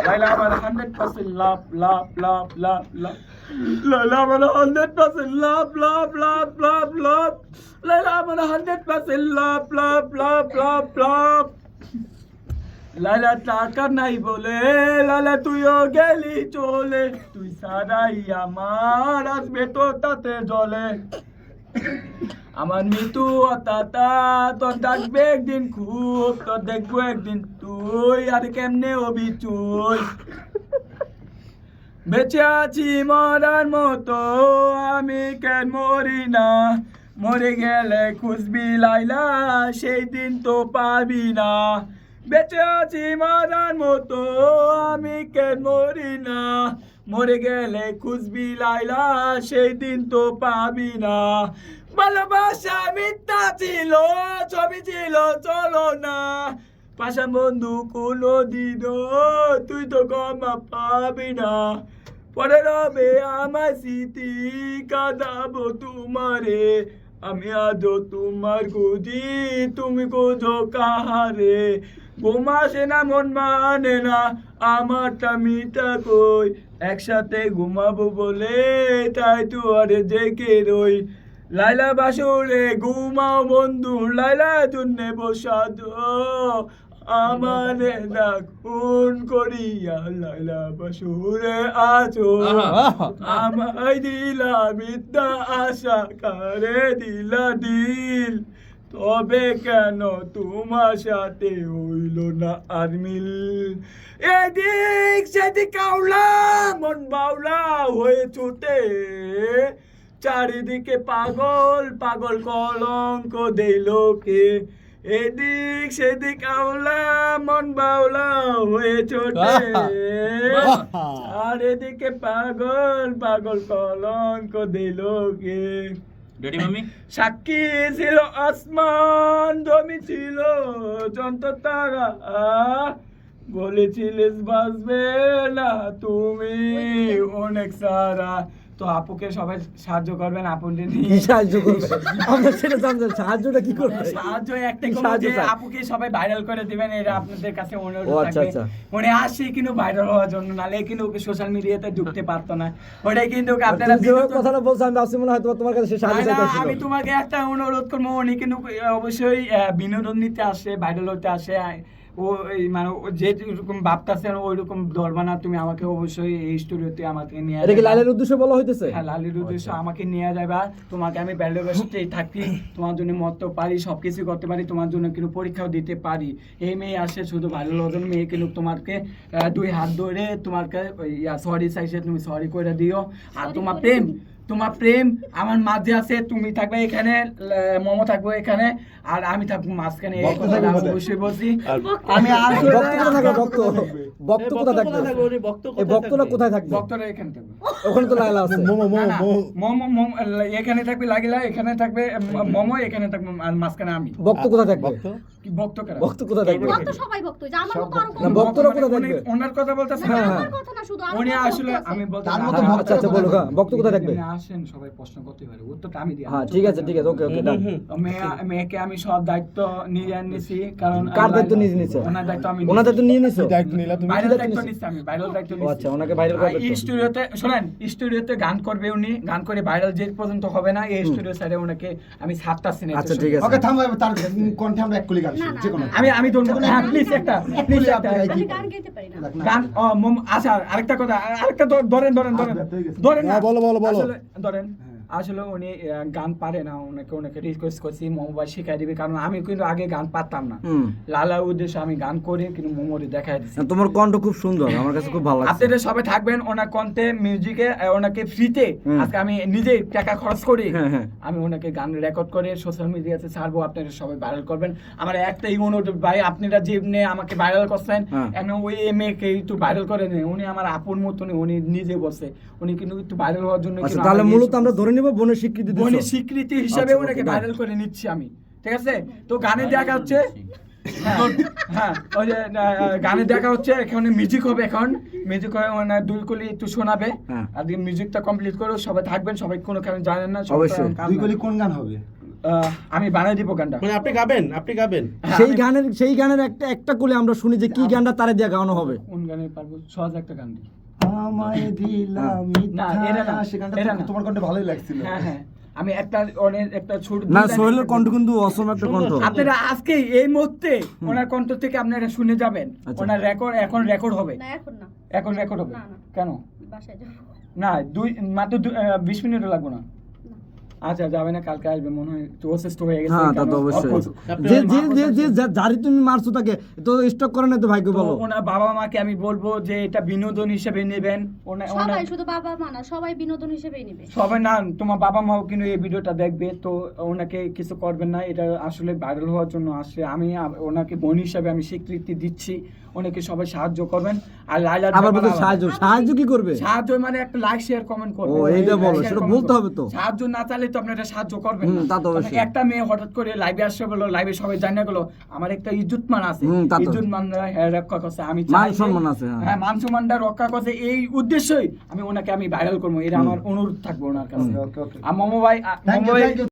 লাইলা আমার 100% লাভ লাভ লাভ লাভ লাভ লাইলা আমার 100% লাভ লাভ লাভ লাভ লাভ লাইলা আমার 100% লাভ লাভ লাভ লাভ লাভ লাইলা টাকা নাই বলে লাইলা তুইও গেলি চলে তুই সারাই আমার আসবে তো তাতে জলে আমার মৃত্যু অতাতা তোর ডাকবে একদিন খুব তোর দেখবো একদিন তুই আর কেমনে হবি তুই বেঁচে আছি মরার মতো আমি কেন মরি না মরে গেলে খুঁজবি লাইলা সেই দিন তো পাবি না বেঁচে আছি মরার মতো আমি কেন মরি না মরে গেলে খুঁজবি লাইলা সেই দিন তো পাবি না ভালোবাসা মিথ্যা ছিল ছবি ছিল চলো না পাশা বন্ধু কোনো দিনও তুই তো ক্ষমা পাবি না পরে রবে আমার স্মৃতি কাঁদাবো তোমারে আমি আজও তোমার খুঁজি তুমি খোঁজো কাহারে ঘুমাসে না মন মানে না আমারটা মিটা কই একসাথে ঘুমাবো বলে তাই তো আরে জেগে রই লাইলা বাসুরে ঘুমাও বন্ধু লাইলা জন্যে বসাদো আমারে না খুন করিয়া লাইলা বাসুরে আছো আমায় দিলা মিথ্যা আশা কারে দিলা দিল তবে কেন তোমার সাথে হইল না আর মিল এদিক সেদিক কাউলা মন বাউলা হয়ে ছুটে চারিদিকে পাগল পাগল কলঙ্ক দেই লোকে এদিক সেদিক আওলা মন বাউলা হয়ে ছোটে চারিদিকে পাগল পাগল কলঙ্ক দেই লোকে রেডি মাম্মি সাক্ষী ছিল আসমান জমি ছিল যন্ত্র তারা বলেছিলিস বাঁচবে না তুমি অনেক সারা তো আপুকে সবাই সাহায্য করবেন আপুকে কি সাহায্য করবে আমরা সেটা জানতে সাহায্যটা কি করবে সাহায্য একটাই করব যে আপুকে সবাই ভাইরাল করে দিবেন এটা আপনাদের কাছে অনুরোধ থাকবে উনি আসে কিন্তু ভাইরাল হওয়ার জন্য নালে কিন্তু ওকে সোশ্যাল মিডিয়াতে ঢুকতে পারতো না ওটাই কিন্তু আপনারা যে কথাটা বলছ আমি আসলে মনে হয় তোমার কাছে সাহায্য চাইতেছি আমি তোমাকে একটা অনুরোধ করব উনি কিন্তু অবশ্যই বিনোদন নিতে আসে ভাইরাল হতে আসে ও মানে যেরকম ভাবতেছেন ওই রকম ধরবা না তুমি আমাকে অবশ্যই এই স্টুডিওতে আমাকে নিয়ে এটা কি লালের উদ্দেশ্যে বলা হইতেছে হ্যাঁ লালের উদ্দেশ্য আমাকে নিয়ে যাবা তোমাকে আমি ভালোবাসতে থাকি তোমার জন্য মরতে পারি সবকিছু করতে পারি তোমার জন্য কিন্তু পরীক্ষাও দিতে পারি এই মেয়ে আসে শুধু ভালো লগন মেয়ে কিন্তু তোমাকে দুই হাত ধরে তোমাকে সরি চাইছে তুমি সরি করে দিও আর তোমার প্রেম আমার মাঝে আছে তুমি থাকবে এখানে মোমো থাকবো এখানে আর আমি থাকবো মাঝখানে এই কথাটা অবশ্যই বলছি আমি বক্ত কোথায় থাকবে এই বক্তটা কোথায় থাকবে বক্তরা এখানে থাকবে ওখানে তো লাইলা আছে মোমো এখানে থাকবে লাগিলা এখানে থাকবে মোমো এখানে থাকবে আর মাঝখানে আমি বক্ত কোথায় থাকবে কি বক্ত কারা বক্ত কোথায় থাকবে বক্ত সবাই বক্ত যে আমার মতো আরো না বক্তরা কোথায় থাকবে ওনার কথা বলতেছেন আমার কথা না শুধু উনি আসলে আমি বলতে আচ্ছা আচ্ছা বলো বক্ত কোথায় থাকবে আসেন সবাই প্রশ্ন করতে পারে উত্তরটা আমি দিই হ্যাঁ ঠিক আছে ওকে ওকে ডান মেয়েকে আমি সব দায়িত্ব নিয়ে নিছি কারণ কার দায়িত্ব নিয়ে নিছো ওনার দায়িত্ব আমি ওনার দায়িত্ব নিয়ে নিছো দায়িত্ব নিলা তুমি ভাইরাল দায়িত্ব নিছি আমি ভাইরাল দায়িত্ব নিছি আচ্ছা ওনাকে ভাইরাল করবে এই স্টুডিওতে শুনেন স্টুডিওতে গান করবে উনি গান করে ভাইরাল যে পর্যন্ত হবে না এই স্টুডিও সাইডে ওনাকে আমি ছাড়তাছি না আচ্ছা ঠিক আছে ওকে থাম তার কণ্ঠে আমরা এক কুলি গান যে কোনো আমি ধরবো হ্যাঁ প্লিজ একটা আমি গান গাইতে পারি না গান আচ্ছা আরেকটা কথা আরেকটা ধরেন না বলো ধরেন আসলে উনি গান পারে না ওনাকে রিকোয়েস্ট করছি মোমোবাই শিখাই দিবে কারণ আমি কিন্তু আগে গান পারতাম না লালা উদ্দেশ্যে আমি গান করি কিন্তু মোমোরে দেখাই দিচ্ছি তোমার কণ্ঠ খুব সুন্দর আমার কাছে খুব ভালো লাগছে আপনারা সবাই থাকবেন ওনার কণ্ঠে মিউজিকে ওনাকে ফ্রিতে আজকে আমি নিজেই টাকা খরচ করি আমি ওনাকে গান রেকর্ড করে সোশ্যাল মিডিয়াতে ছাড়বো আপনারা সবাই ভাইরাল করবেন আমার একটাই অনুরোধ ভাই আপনারা যেমনি আমাকে ভাইরাল করছেন এমনি ওই মেয়েকে একটু ভাইরাল করে নেন উনি আমার আপন মতনই উনি নিজে বসে উনি কিন্তু একটু ভাইরাল হওয়ার জন্য তাহলে মূলত আমরা ধরে নিব বোনের স্বীকৃতি হিসাবে ওনাকে ভাইরাল করে নিচ্ছি আমি ঠিক আছে তো গানে দেখা হচ্ছে হ্যাঁ ওই যে গানে দেখা হচ্ছে এখানে মিউজিক হবে এখন মিউজিক হয় মানে দুই কলি একটু শোনাবে আর মিউজিকটা কমপ্লিট করো সবাই থাকবেন সবাই কোনো কারণ জানেন না অবশ্যই দুই কলি কোন গান হবে আমি বানাই দিব গানটা। মানে আপনি গাবেন হ্যাঁ, সেই গানের একটা কুলে আমরা শুনি যে কি গানটা তারে দিয়ে গাওয়ানো হবে। কোন গানে পারবো? সহজ একটা গান দিই। আমায় দিলা না, এটা না, মিথ্যা, সে গানটা এটা তো না। তোমার কণ্ঠে ভালোই লাগছিল। হ্যাঁ আমি একটা ছোট না, দুই লাইনের সোহেলের একটা কণ্ঠ কিন্তু অসম একটা কণ্ঠ। সুন্দর। আপনারা আজকে এই মুহূর্তে ওনার কণ্ঠ থেকে আপনারা শুনে যাবেন। আচ্ছা। ওনার এখন রেকর্ড হবে। না এখন না, এখন রেকর্ড হবে। না, না। কেন? বাসায় যাবো। না, মাত্র 20 মিনিটও লাগবে না। আচ্ছা, যাবে না, কালকে আসবে মনে হয়, তো অসুস্থ হয়ে গেছে। হ্যাঁ, তা তো কেন? অবশ্যই। অল্প- আপনি যে আমার যে যে যে যারি তুমি মারছো তাকে তো স্টক করে না তো ভাইকে তো বলো। ওনার বাবা মাকে আমি বলবো যে এটা বিনোদন হিসেবে নেবেন। সবাই, শুধু বাবা মা না, সবাই বিনোদন হিসেবেই নেবে। সবাই না, তোমার বাবা মাও কিন্তু এই ভিডিওটা দেখবে, তো ওনাকে কিছু করবেন না, এটা আসলে ভাইরাল হওয়ার জন্য আসে। আমি ওনাকে বোন হিসাবে আমি স্বীকৃতি দিচ্ছি, ওনাকে সবাই সাহায্য করবেন। আর লাইলার আবার ব্যাপারে বলতে সাহায্য কি করবে? সাহায্য মানে একটা লাইক শেয়ার কমেন্ট করবেন। ও, এইটা বলো, Like, share, সেটা comment বলতে হবে তো। সাহায্য না চাইলে তো আপনারা সাহায্য করবেন না। তা তো অবশ্যই। একটা মেয়ে হঠাৎ করে লাইভে আসছে, বললো লাইভে সবাই জানা গেল আমার একটা ইজ্জতমান আছে, তা তো। ইজ্জতমান রক্ষা করছে। আমি মান চাই যে- সম্মান আছে, হ্যাঁ। হ্যাঁ, মান সম্মানটা রক্ষা করছে, এই উদ্দেশ্যই আমি ওনাকে ভাইরাল করবো। এটা আমার অনুরোধ থাকবে ওনার কাছে। ওকে, ওকে। আর মোমো ভাই Thank you, thank you.